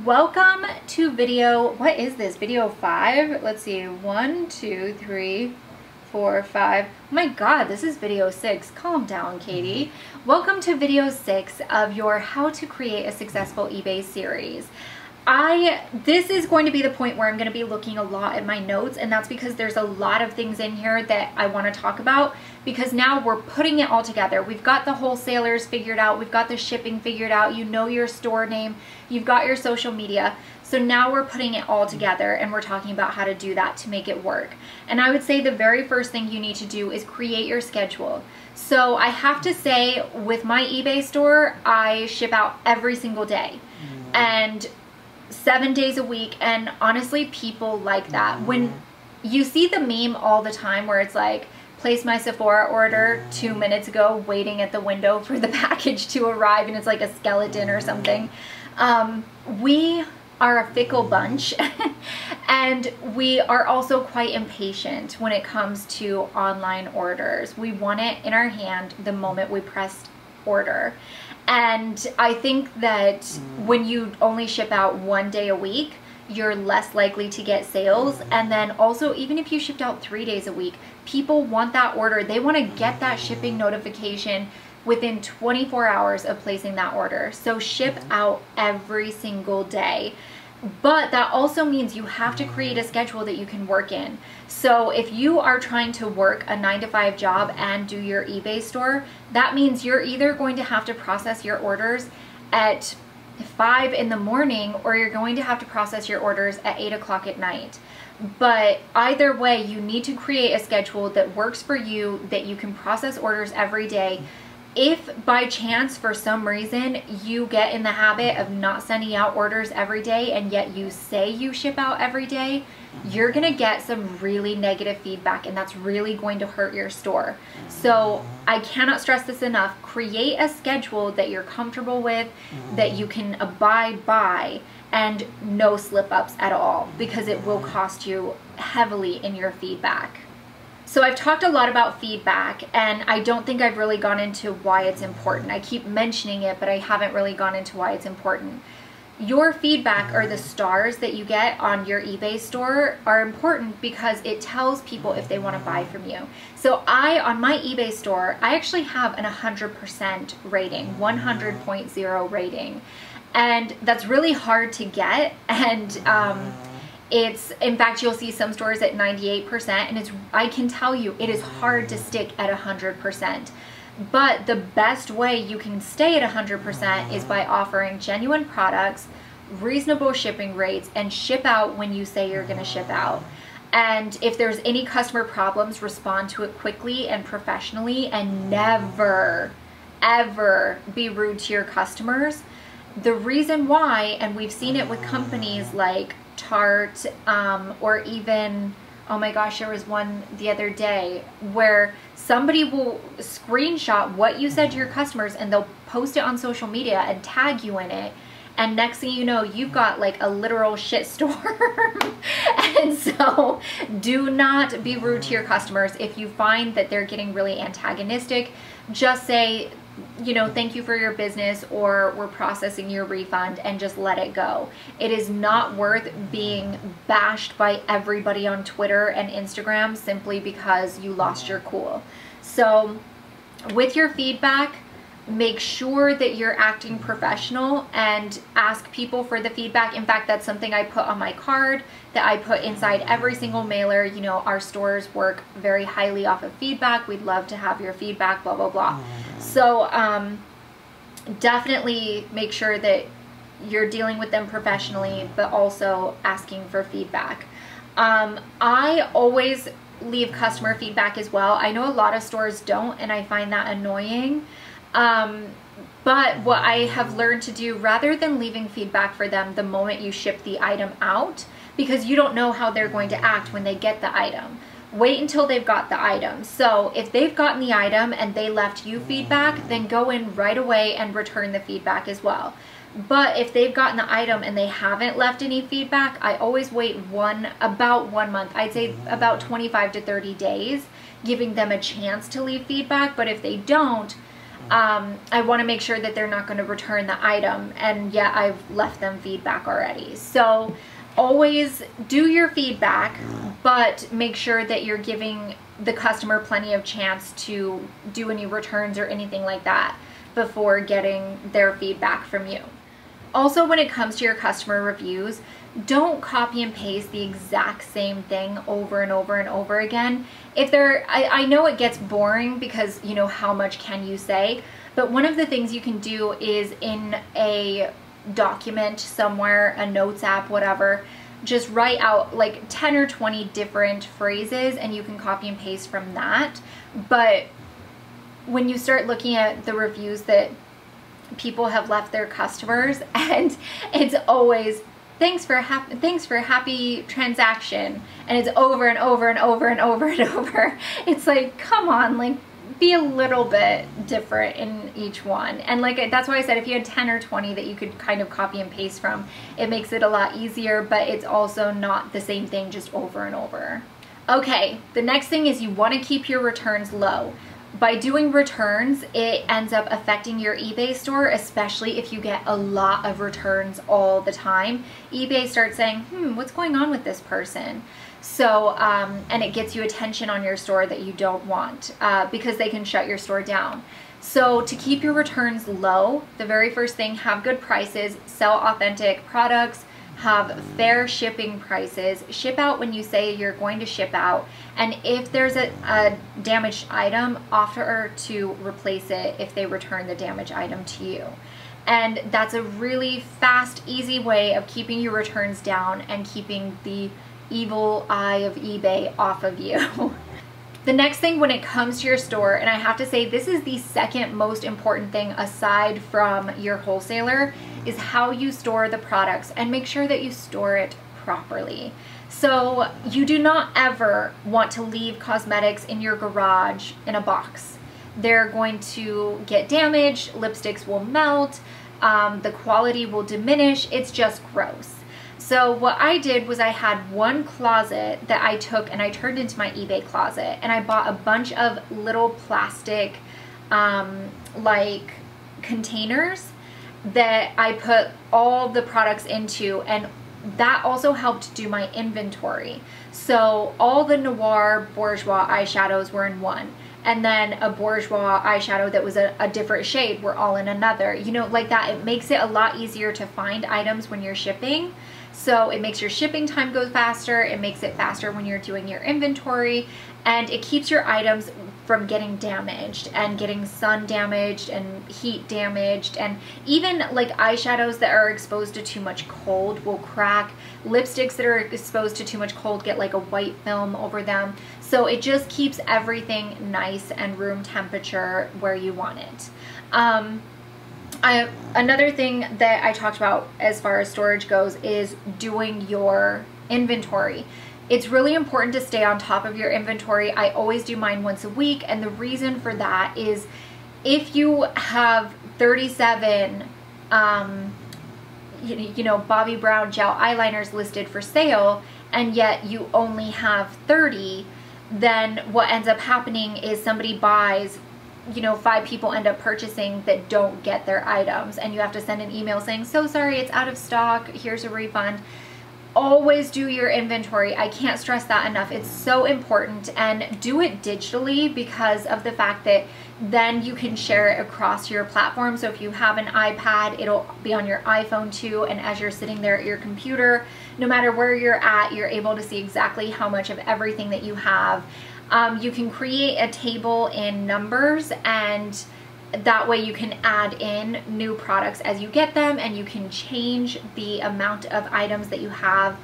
Welcome to video, what is this, video 5? Let's see, 1, 2, 3, 4, 5. Oh my god, this is video 6. Calm down, Katie. Welcome to video 6 of your How to Create a Successful eBay series. This is going to be the point where I'm going to be looking a lot at my notes, and that's because there's a lot of things in here that I want to talk about, because now we're putting it all together. We've got the wholesalers figured out, we've got the shipping figured out, you know your store name, you've got your social media. So now we're putting it all together and we're talking about how to do that to make it work. And I would say the very first thing you need to do is create your schedule. So I have to say, with my eBay store, I ship out every single day. And 7 days a week, and honestly people like that. When you see the meme all the time where it's like, place my Sephora order 2 minutes ago, waiting at the window for the package to arrive, and it's like a skeleton or something. We are a fickle bunch and we are also quite impatient when it comes to online orders. We want it in our hand the moment we press order. And I think that when you only ship out 1 day a week, you're less likely to get sales. And then also, even if you shipped out 3 days a week, people want that order. They want to get that shipping notification within 24 hours of placing that order. So ship out every single day. But that also means you have to create a schedule that you can work in. So if you are trying to work a 9-to-5 job and do your eBay store, that means you're either going to have to process your orders at 5 in the morning, or you're going to have to process your orders at 8 o'clock at night. But either way, you need to create a schedule that works for you, that you can process orders every day. If by chance, for some reason, you get in the habit of not sending out orders every day, and yet you say you ship out every day, you're gonna get some really negative feedback, and that's really going to hurt your store. So I cannot stress this enough. Create a schedule that you're comfortable with, that you can abide by, and no slip-ups at all, because it will cost you heavily in your feedback. So I've talked a lot about feedback, and I don't think I've really gone into why it's important. I keep mentioning it, but I haven't really gone into why it's important. Your feedback, or the stars that you get on your eBay store, are important because it tells people if they want to buy from you. So on my eBay store, I actually have an 100% rating, 100.0 rating. And that's really hard to get, and in fact, you'll see some stores at 98%, and I can tell you, it is hard to stick at 100%. But the best way you can stay at 100% is by offering genuine products, reasonable shipping rates, and ship out when you say you're going to ship out. And if there's any customer problems, respond to it quickly and professionally, and never, ever be rude to your customers. The reason why, and we've seen it with companies like Tarte, or even, oh my gosh, there was one the other day where somebody will screenshot what you said to your customers, and they'll post it on social media and tag you in it, and next thing you know, you've got like a literal shitstorm. And so do not be rude to your customers. If you find that they're getting really antagonistic, just say, you know, thank you for your business, or we're processing your refund, and just let it go. It is not worth being bashed by everybody on Twitter and Instagram simply because you lost your cool. So with your feedback, make sure that you're acting professional and ask people for the feedback. In fact, that's something I put on my card, that I put inside every single mailer. You know, our stores work very highly off of feedback. We'd love to have your feedback, blah, blah, blah. So definitely make sure that you're dealing with them professionally, but also asking for feedback. I always leave customer feedback as well. I know a lot of stores don't, and I find that annoying. But what I have learned to do, rather than leaving feedback for them the moment you ship the item out, because you don't know how they're going to act when they get the item, wait until they've got the item. So if they've gotten the item and they left you feedback, then go in right away and return the feedback as well. But if they've gotten the item and they haven't left any feedback, I always wait about 1 month. I'd say about 25 to 30 days, giving them a chance to leave feedback. But if they don't, I want to make sure that they're not going to return the item, and yet I've left them feedback already. So always do your feedback, but make sure that you're giving the customer plenty of chance to do any returns or anything like that before getting their feedback from you. Also, when it comes to your customer reviews, don't copy and paste the exact same thing over and over and over again. If I know it gets boring because, you know, how much can you say? But one of the things you can do is in a document somewhere, a notes app, whatever, just write out like 10 or 20 different phrases and you can copy and paste from that. But when you start looking at the reviews that people have left their customers, and it's always thanks for a happy transaction, and it's over and over and over and over and over. It's like, come on, like, be a little bit different in each one. And like, that's why I said if you had 10 or 20 that you could kind of copy and paste from, it makes it a lot easier, but it's also not the same thing just over and over. Okay, the next thing is you want to keep your returns low. By doing returns, it ends up affecting your eBay store, especially if you get a lot of returns all the time. eBay starts saying, what's going on with this person? So, and it gets you attention on your store that you don't want because they can shut your store down. So to keep your returns low, the very first thing, have good prices, sell authentic products, have fair shipping prices, ship out when you say you're going to ship out, and if there's a damaged item, offer to replace it if they return the damaged item to you. And that's a really fast, easy way of keeping your returns down and keeping the evil eye of eBay off of you. The next thing when it comes to your store, and I have to say this is the second most important thing aside from your wholesaler, is how you store the products, and make sure that you store it properly. So you do not ever want to leave cosmetics in your garage in a box. They're going to get damaged, lipsticks will melt, the quality will diminish, it's just gross. So what I did was I had one closet that I took and I turned into my eBay closet, and I bought a bunch of little plastic like containers that I put all the products into, and that also helped do my inventory. So all the Noir Bourjois eyeshadows were in one, and then a Bourjois eyeshadow that was a different shade were all in another. You know, like that, it makes it a lot easier to find items when you're shipping. So it makes your shipping time go faster, it makes it faster when you're doing your inventory, and it keeps your items from getting damaged and getting sun damaged and heat damaged, and even like eyeshadows that are exposed to too much cold will crack. Lipsticks that are exposed to too much cold get like a white film over them. So it just keeps everything nice and room temperature where you want it. Another thing that I talked about as far as storage goes is doing your inventory. It's really important to stay on top of your inventory. I always do mine once a week, and the reason for that is if you have 37 you know, Bobbie Brown gel eyeliners listed for sale, and yet you only have 30, then what ends up happening is somebody buys, you know, 5 people end up purchasing that don't get their items, and you have to send an email saying, so sorry, it's out of stock, here's a refund. Always do your inventory. I can't stress that enough. It's so important, and do it digitally because of the fact that then you can share it across your platform. So if you have an iPad, it'll be on your iPhone too, and as you're sitting there at your computer, no matter where you're at, you're able to see exactly how much of everything that you have. You can create a table in numbers, and that way you can add in new products as you get them, and you can change the amount of items that you have,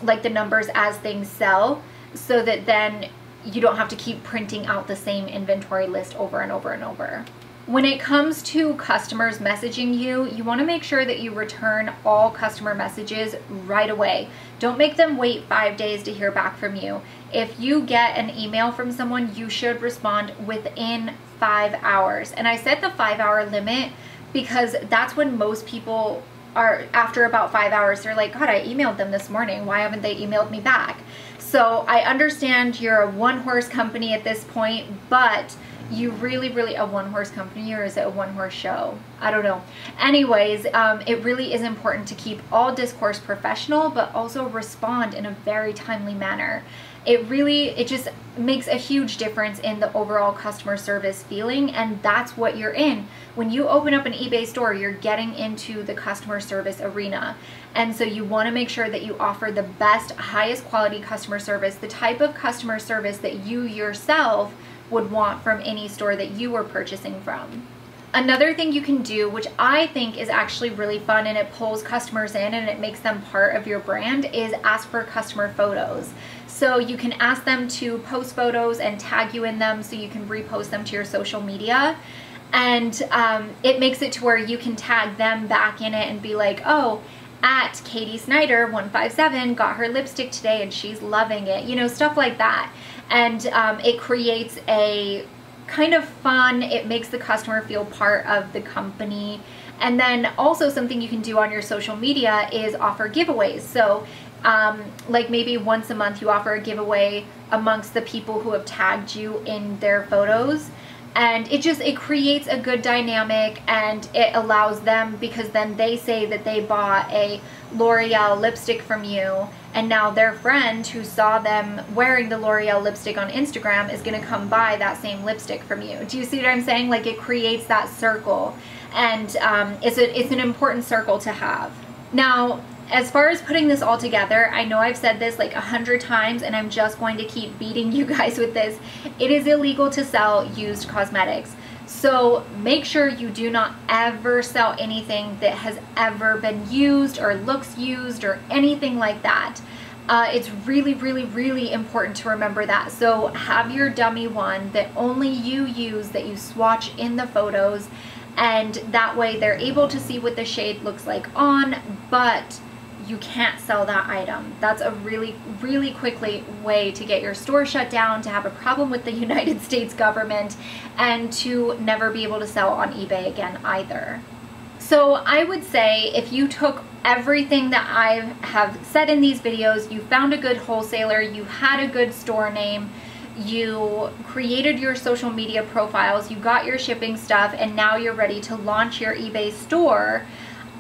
like the numbers as things sell, so that then you don't have to keep printing out the same inventory list over and over and over. When it comes to customers messaging you, you want to make sure that you return all customer messages right away. Don't make them wait 5 days to hear back from you. If you get an email from someone, you should respond within 5 hours. And I set the 5-hour limit because that's when most people are, after about 5 hours, they're like, God, I emailed them this morning. Why haven't they emailed me back? So I understand you're a one-horse company at this point, but you really a one-horse company, or is it a one-horse show? I don't know. Anyways, it really is important to keep all discourse professional, but also respond in a very timely manner. It just makes a huge difference in the overall customer service feeling, and that's what you're in. When you open up an eBay store, you're getting into the customer service arena. And so you want to make sure that you offer the best, highest quality customer service, the type of customer service that you yourself would want from any store that you were purchasing from. Another thing you can do, which I think is actually really fun and it pulls customers in and it makes them part of your brand, is ask for customer photos. So you can ask them to post photos and tag you in them so you can repost them to your social media. And it makes it to where you can tag them back in it and be like, oh, at Katie Snyder 157 got her lipstick today and she's loving it, you know, stuff like that. And it creates a kind of fun, it makes the customer feel part of the company. And then also something you can do on your social media is offer giveaways. So like maybe once a month you offer a giveaway amongst the people who have tagged you in their photos. And it creates a good dynamic, and it allows them, because then they say that they bought a L'Oreal lipstick from you, and now their friend who saw them wearing the L'Oreal lipstick on Instagram is going to come buy that same lipstick from you. Do you see what I'm saying? Like, it creates that circle, and it's an important circle to have. Now, as far as putting this all together, I know I've said this like 100 times and I'm just going to keep beating you guys with this. It is illegal to sell used cosmetics. So make sure you do not ever sell anything that has ever been used or looks used or anything like that. It's really important to remember that. So have your dummy one that only you use, that you swatch in the photos, and that way they're able to see what the shade looks like on, but you can't sell that item. That's a really quick way to get your store shut down, to have a problem with the United States government, and to never be able to sell on eBay again either. So I would say if you took everything that I have said in these videos, you found a good wholesaler, you had a good store name, you created your social media profiles, you got your shipping stuff, and now you're ready to launch your eBay store,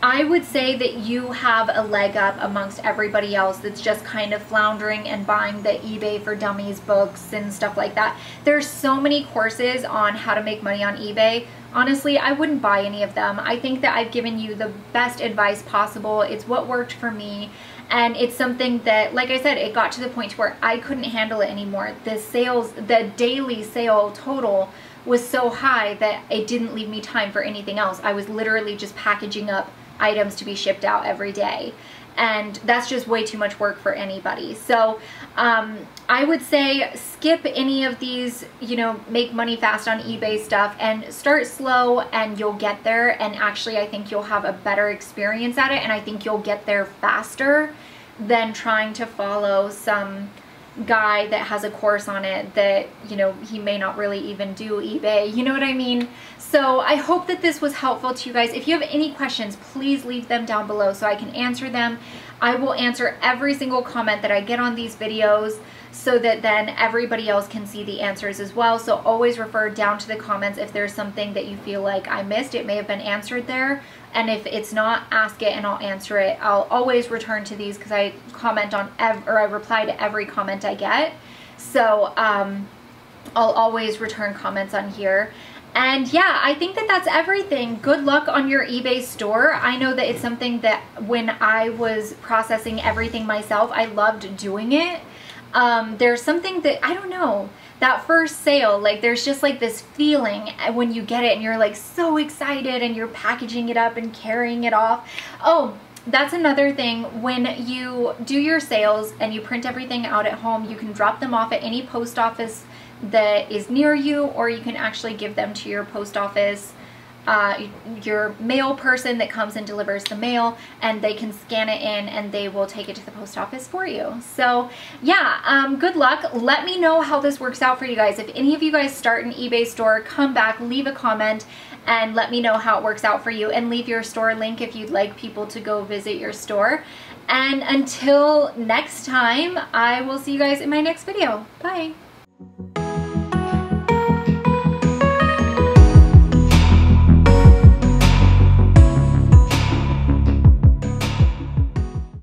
I would say that you have a leg up amongst everybody else that's just kind of floundering and buying the eBay for Dummies books and stuff like that. There's so many courses on how to make money on eBay. Honestly, I wouldn't buy any of them. I think that I've given you the best advice possible. It's what worked for me. And it's something that, like I said, it got to the point where I couldn't handle it anymore. The daily sale total was so high that it didn't leave me time for anything else. I was literally just packaging up items to be shipped out every day, and that's just way too much work for anybody. So I would say skip any of these, you know, make money fast on eBay stuff, and start slow and you'll get there. And actually I think you'll have a better experience at it, and I think you'll get there faster than trying to follow some guy that has a course on it that, you know, he may not really even do eBay, you know what I mean? So I hope that this was helpful to you guys. If you have any questions, please leave them down below so I can answer them. I will answer every single comment that I get on these videos, so that then everybody else can see the answers as well. So always refer down to the comments if there's something that you feel like I missed. It may have been answered there, and if it's not, ask it and I'll answer it. I'll always return to these because I comment on I reply to every comment I get. So I'll always return comments on here. And yeah, I think that that's everything. Good luck on your eBay store. I know that it's something that when I was processing everything myself, I loved doing it. There's something that, I don't know, that first sale, like there's just like this feeling when you get it and you're like so excited and you're packaging it up and carrying it off. Oh, that's another thing. When you do your sales and you print everything out at home, you can drop them off at any post office that is near you, or you can actually give them to your post office, your mail person that comes and delivers the mail, and they can scan it in and they will take it to the post office for you. So yeah, good luck. Let me know how this works out for you guys. If any of you guys start an eBay store, come back, leave a comment, and let me know how it works out for you, and leave your store link if you'd like people to go visit your store. And until next time, I will see you guys in my next video. Bye.